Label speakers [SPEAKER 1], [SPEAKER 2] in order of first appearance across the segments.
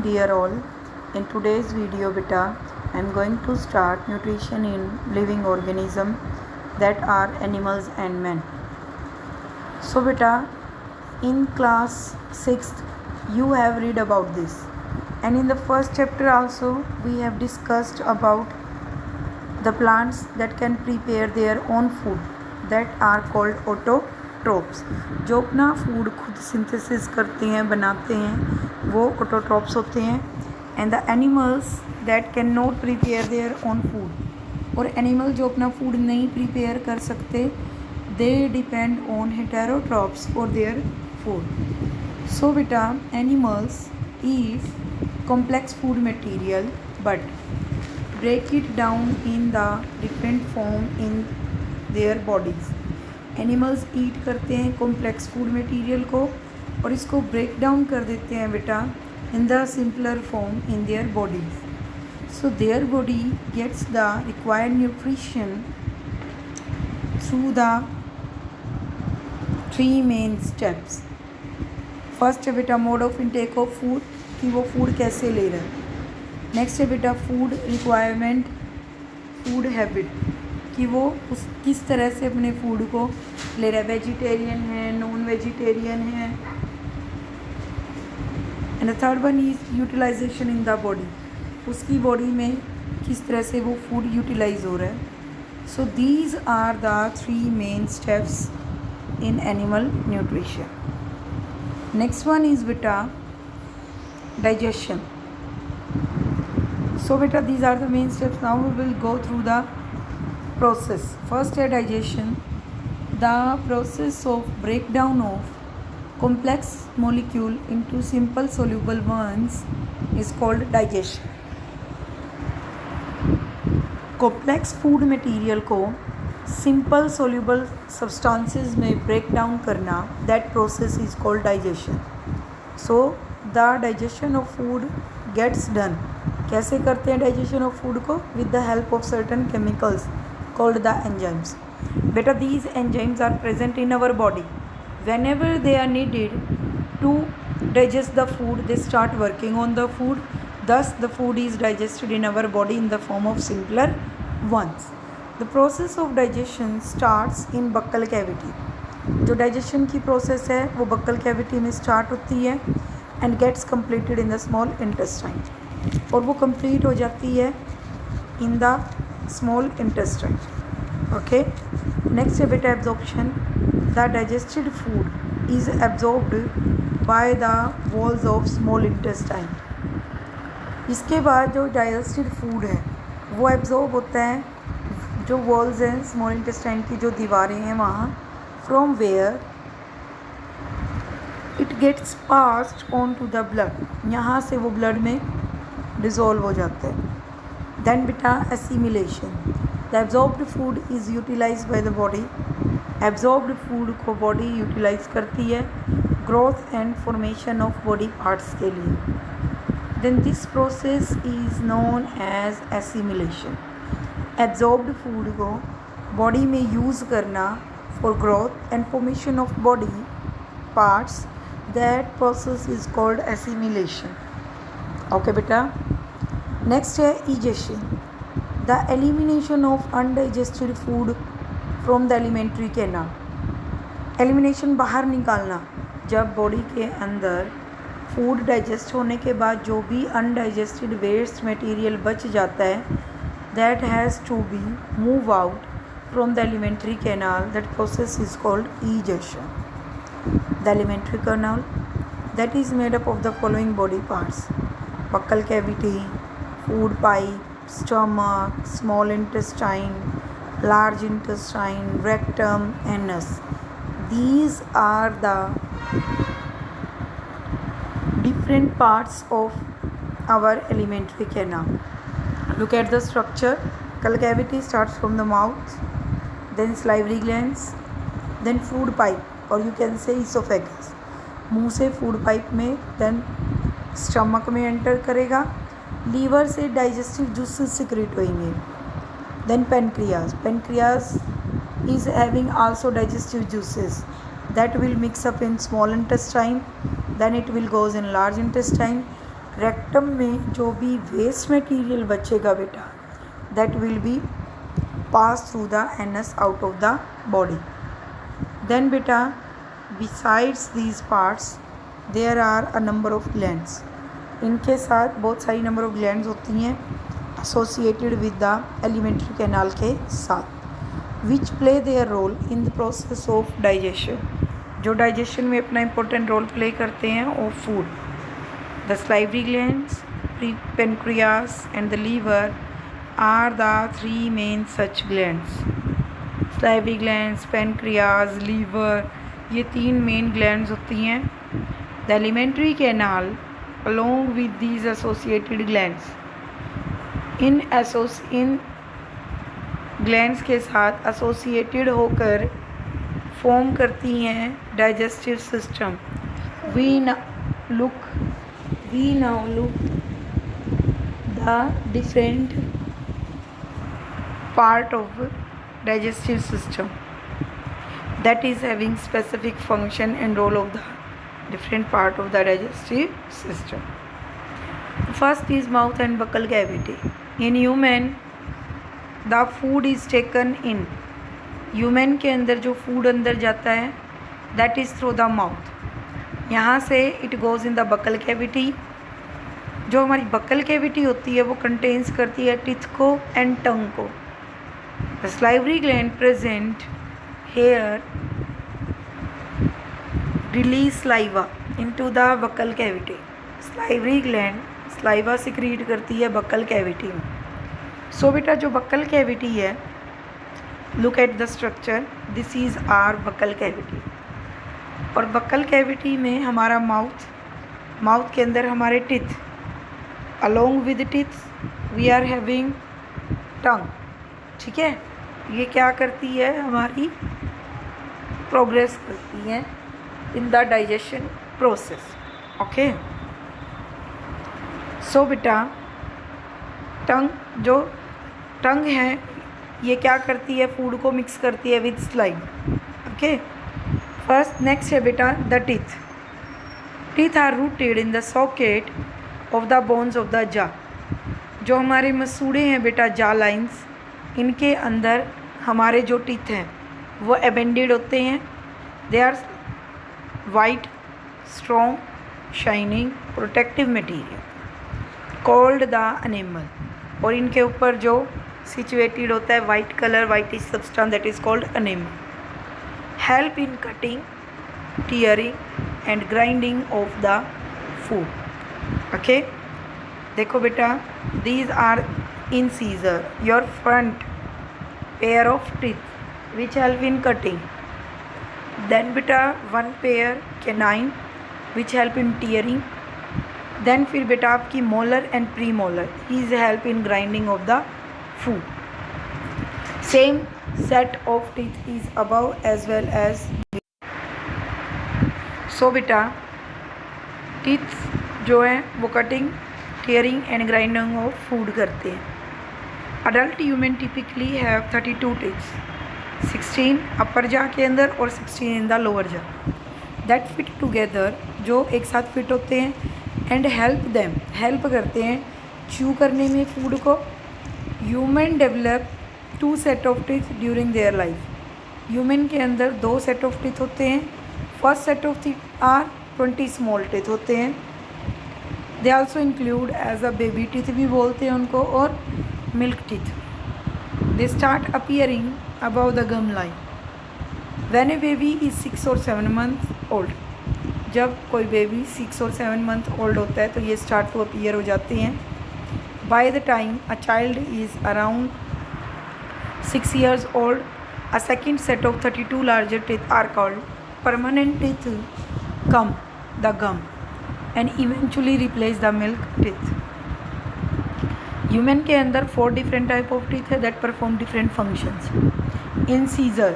[SPEAKER 1] dear all. In today's video beta I am going to start nutrition in living organism that are animals and men. So beta, in class 6th you have read about this, and in the first chapter also we have discussed about the plants that can prepare their own food that are called autotrophs. जो अपना food खुद synthesis करते हैं, बनाते हैं, वो autotrophs होते हैं. And the animals that can not prepare their own food, और एनिमल जो अपना फूड नहीं प्रिपेयर कर सकते, they depend on heterotrophs for their food. So बेटा, animals eat complex food material but break it down in the different form in their bodies. Animals eat करते हैं complex food material को और इसको break down कर देते हैं बेटा in the simpler form in their bodies. So their body gets the required nutrition through the 3 main steps. First है बेटा mode of intake of food, कि वो फूड कैसे ले रहा है. नेक्स्ट है बेटा फूड रिक्वायरमेंट, फूड हैबिट, कि वो उस किस तरह से अपने फूड को ले रहा है, वेजिटेरियन है, नॉन वेजिटेरियन है. And the third one is utilisation in the body, उसकी बॉडी में किस तरह से वो फूड यूटिलाइज हो रहा है. So these are the 3 main steps in animal nutrition. Next one is बेटा digestion. So beta, these are the main steps. Now we will go through the process. First है digestion. The process of breakdown of complex molecule into simple soluble ones is called digestion. Complex food material को simple soluble substances में break down करना, that process is called digestion. So the digestion of food gets done. कैसे करते हैं digestion of food को? With the help of certain chemicals called the enzymes. बेटा, these enzymes are present in our body. Whenever they are needed to digest the food, they start working on the food. Thus the food is digested in our body in the form of simpler ones. The process of digestion starts in buccal cavity. जो digestion की process है वो buccal cavity में start होती है and gets completed in the small intestine, और वो complete हो जाती है in the small intestine. Okay. Next है बेटा absorption. The digested food is absorbed by the walls of small intestine. इसके बाद जो डाइजेस्टेड फूड है वो एब्जॉर्ब होता है, जो वॉल्स हैं स्मॉल इंटेस्टाइन की, जो दीवारें हैं वहाँ, from where it gets passed on to the blood. यहाँ से वो ब्लड में डिज़ोल्व हो जाते हैं. देन बेटा assimilation. The absorbed food is utilise by the body. Absorbed food को बॉडी यूटिलाइज करती है growth and formation of body parts के लिए. Then this process is known as assimilation. Absorbed food को बॉडी में यूज़ करना for growth and formation of body parts, that process is called assimilation. Okay बेटा. Next है egestion. The elimination of undigested food from the alimentary canal. Elimination बाहर निकालना, जब body के अंदर फूड डाइजेस्ट होने के बाद जो भी अनडाइजेस्टेड वेस्ट मटेरियल बच जाता है, that has to be move out from the alimentary canal. That process is called egestion. The alimentary canal that is made up of the following body parts: buccal cavity, food pipe, stomach, small intestine, large intestine, rectum, anus. These are the different parts of our alimentary canal. Look at the structure. Buccal cavity starts from the mouth, then salivary glands, then food pipe, or you can say esophagus. मुंह से food pipe में, then stomach में enter करेगा. Liver से digestive juices secrete होंगे. Then pancreas. Pancreas is having also digestive juices that will mix up in small intestine, then it will goes in large intestine rectum में जो भी waste material बचेगा बेटा, that will be pass through the anus out of the body. Then बेटा besides these parts there are a number of glands. इनके साथ बहुत सारी नंबर ऑफ ग्लैंड्स होती हैं associated with the alimentary canal के साथ, which play their role in the process of digestion. जो डाइजेशन में अपना इम्पोर्टेंट रोल प्ले करते हैं of food. The salivary glands, pancreas and the liver are the three main such glands. salivary glands, pancreas, liver, ये तीन main glands होती हैं. The alimentary canal along with these associated glands इन glands के साथ associated होकर form करती हैं digestive system. We now look the different part of digestive system that is having specific function and role of the different part of the digestive system. First is mouth and buccal cavity. In human the food is taken in. Human के अंदर जो food अंदर जाता है that is through the mouth. यहाँ से it goes in the buccal cavity. जो हमारी बकल कैविटी होती है वो कंटेन्स करती है टीथ को एंड टंग को. The salivary gland present here release saliva into the buccal cavity. salivary gland saliva secrete करती है बकल कैविटी में. सो बेटा जो बकल कैविटी है, look at the structure, this is our buccal cavity. और buccal cavity में हमारा mouth के अंदर हमारे teeth, along with teeth we are having tongue. ठीक है, ये क्या करती है, हमारी प्रोग्रेस करती है in the digestion process. Okay, so बेटा टंग है ये क्या करती है, फूड को मिक्स करती है with slime. Okay, first next है बेटा the teeth are rooted in the socket of the bones of the jaw. जो हमारे मसूड़े हैं बेटा जा लाइन्स, इनके अंदर हमारे जो टीथ हैं वो एबेंडेड होते हैं. They are white strong shining protective material called the enamel. और इनके ऊपर जो सिचुएटेड होता है white colour whitish substance that is called enamel. Help in cutting, tearing and grinding of the food. Okay, देखो बेटा these are incisor your front pair of teeth which help in cutting. Then बेटा one pair canine which help in tearing. Then फिर बेटा आपकी molar and pre molar is help in grinding of the food. Same set of teeth is above as well as so बेटा teeth जो है वो cutting, tearing and grinding of food करते हैं. Adult human typically have 32 teeths, 16 अपर जा के अंदर और 16 इन द लोअर जा, दैट फिट टुगेदर, जो एक साथ फिट होते हैं एंड हेल्प करते हैं च्यू करने में फूड को. Human develop 2 set of teeth during their life. Human के अंदर 2 सेट ऑफ टीथ होते हैं. First set of teeth are 20 small teeth होते हैं. They also include as a baby teeth भी बोलते हैं उनको, और milk teeth. They start appearing above the gum line when a baby is 6 और 7 मंथ ओल्ड. जब कोई बेबी 6 और 7 मंथ ओल्ड होता है तो ये स्टार्ट टू अपीयर हो जाते हैं. By the time a child is around 6 years old, a second set of 32 larger teeth are called permanent teeth come the gum and eventually replace the milk teeth. Human के अंदर 4 different type of teeth है that perform different functions. In seizure,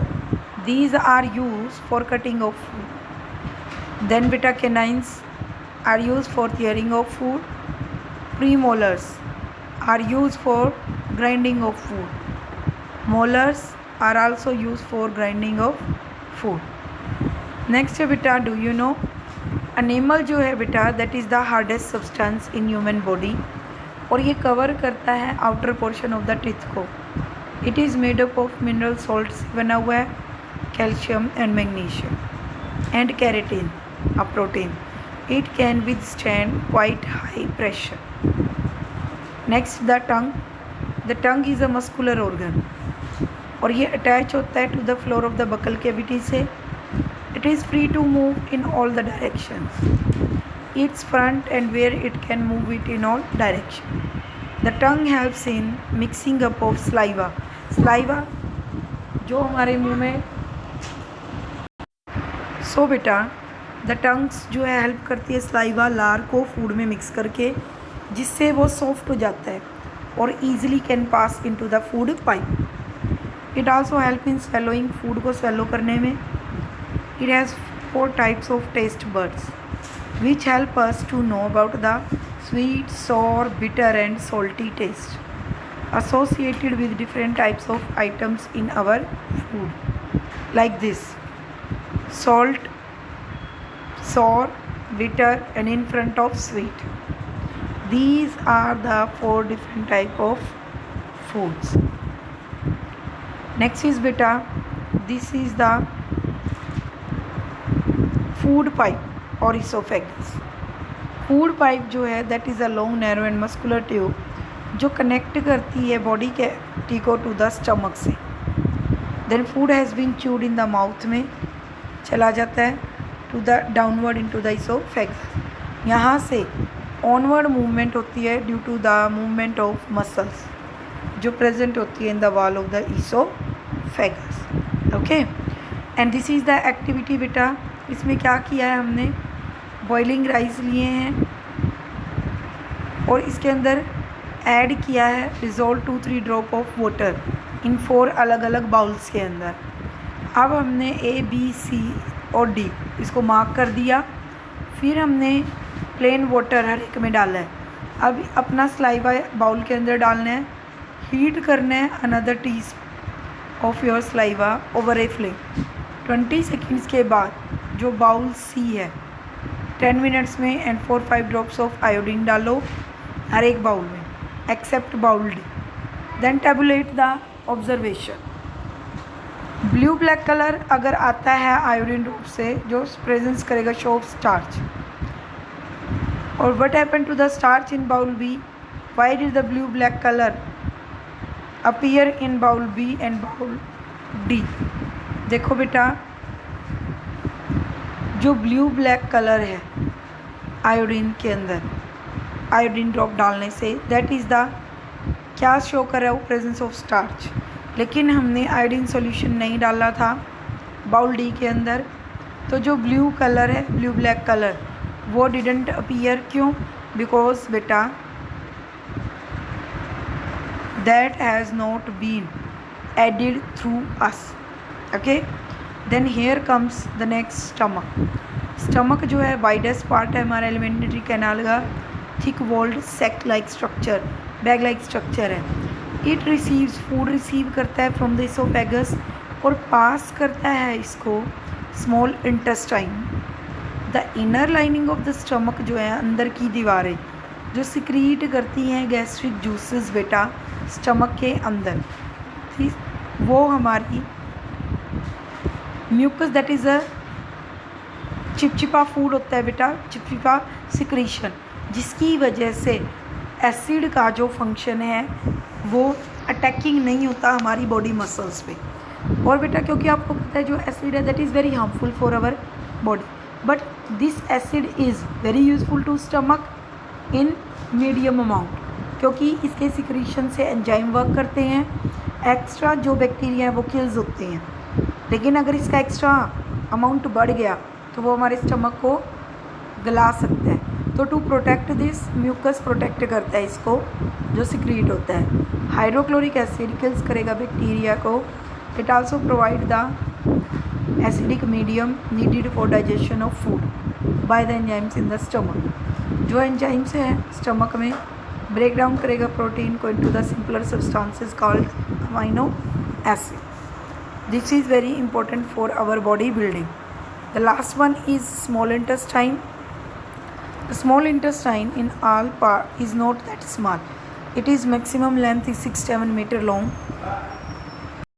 [SPEAKER 1] these are used for cutting of food. Then beta canines are used for tearing of food. Premolars are used for grinding of food. Molars are also used for grinding of food. Next beta, do you know अनेमल जो है बेटा that is the hardest substance in human body और ये cover करता है outer portion of the teeth को. It is made up of mineral salt से बना हुआ है, calcium and magnesium and keratin a protein. It can withstand quite high pressure. Next the tongue. The tongue is a muscular organ और ये attach होता है to the floor of the buccal cavity से. It is free to move in all the directions. Its front end where it can move it in all direction. The tongue helps in mixing up of saliva. Saliva जो हमारे मुंह में बेटा the tongues जो है help करती है saliva लार को फूड में मिक्स करके, जिससे वो सॉफ्ट हो जाता है और easily can pass into the food pipe. It also help in swallowing, फूड को स्वेलो करने में. It has 4 types of taste buds which help us to know about the sweet, sour, bitter and salty taste associated with different types of items in our food like this: salt, sour, bitter and in front of sweet. These are the 4 different type of foods. Next is beta, this is the food pipe or esophagus. Food pipe जो है that is a long narrow and muscular tube जो connect करती है body cavity को to the stomach से. Then food has been chewed in the mouth में चला जाता है to the downward in to the oesophagus. यहाँ से ऑनवर्ड मूवमेंट होती है due to the movement of muscles जो प्रेजेंट होती है in the wall of the oesophagus. Okay, and this is the activity बेटा. इसमें क्या किया है हमने, बॉइलिंग राइस लिए हैं और इसके अंदर ऐड किया है dissolve 2-3 drop of water in 4 अलग अलग बाउल्स के अंदर. अब हमने A, B, C और D इसको मार्क कर दिया. फिर हमने प्लेन वाटर हर एक में डाला है. अब अपना स्लाइवा बाउल के अंदर डालना है, हीट करना है another T of your saliva over a flame. 20 seconds के बाद जो बाउल C है 10 मिनट्स में एंड 4-5 ड्रॉप्स ऑफ आयोडीन डालो हर एक बाउल में except bowl D. Then tabulate the observation. Blue black colour अगर आता है आयोडीन ड्रॉप से जो प्रेजेंस करेगा शो ऑफ स्टार्च. और what happen to the starch in bowl B, why did the blue black colour appear in bowl B and bowl D. देखो बेटा जो ब्लू ब्लैक कलर है आयोडीन के अंदर आयोडीन ड्रॉप डालने से दैट इज़ द क्या शो कर रहा है वो प्रेजेंस ऑफ स्टार्च. लेकिन हमने आयोडीन सॉल्यूशन नहीं डाला था बाउल डी के अंदर, तो जो ब्लू कलर है ब्लू ब्लैक कलर वो डिडंट अपीयर. क्यों? बिकॉज बेटा that has not been added through us. Okay, then here comes the next stomach. Stomach जो है वाइडेस्ट पार्ट है हमारा एलिमेंट्री कैनाल का, thick walled sac like structure, bag like structure है. It receives food receive करता है from the oesophagus और पास करता है इसको small intestine. The inner lining of the stomach जो है अंदर की दीवारें जो सिक्रीट करती हैं गैस्ट्रिक जूसेस बेटा स्टमक के अंदर, ठीक, वो हमारी म्यूकस दैट इज़ अ चिपचिपा फूड होता है बेटा, चिपचिपा सिक्रीशन, जिसकी वजह से एसिड का जो फंक्शन है वो अटैकिंग नहीं होता हमारी बॉडी मसल्स पे. और बेटा क्योंकि आपको पता है जो एसिड है that is very harmful for our body, but this acid is very useful to stomach in medium amount, क्योंकि इसके सिक्रीशन से एंजाइम वर्क करते हैं. एक्स्ट्रा जो बैक्टीरिया है वो किल्स होते हैं, लेकिन अगर इसका एक्स्ट्रा अमाउंट बढ़ गया तो वो हमारे स्टमक को गला सकता है. तो to protect this mucus protect करता है इसको जो सिक्रीट होता है. हाइड्रोक्लोरिक एसिड किल्स करेगा बैक्टीरिया को. It also provide the acidic medium needed for digestion of food by the enzymes in the stomach. जो एंजाइम्स हैं स्टमक में ब्रेक डाउन करेगा प्रोटीन को into the simpler substances called amino acid. This is very important for our body building. The last one is small intestine. The small intestine in all part is not that small. It is maximum length is 6-7 meter long.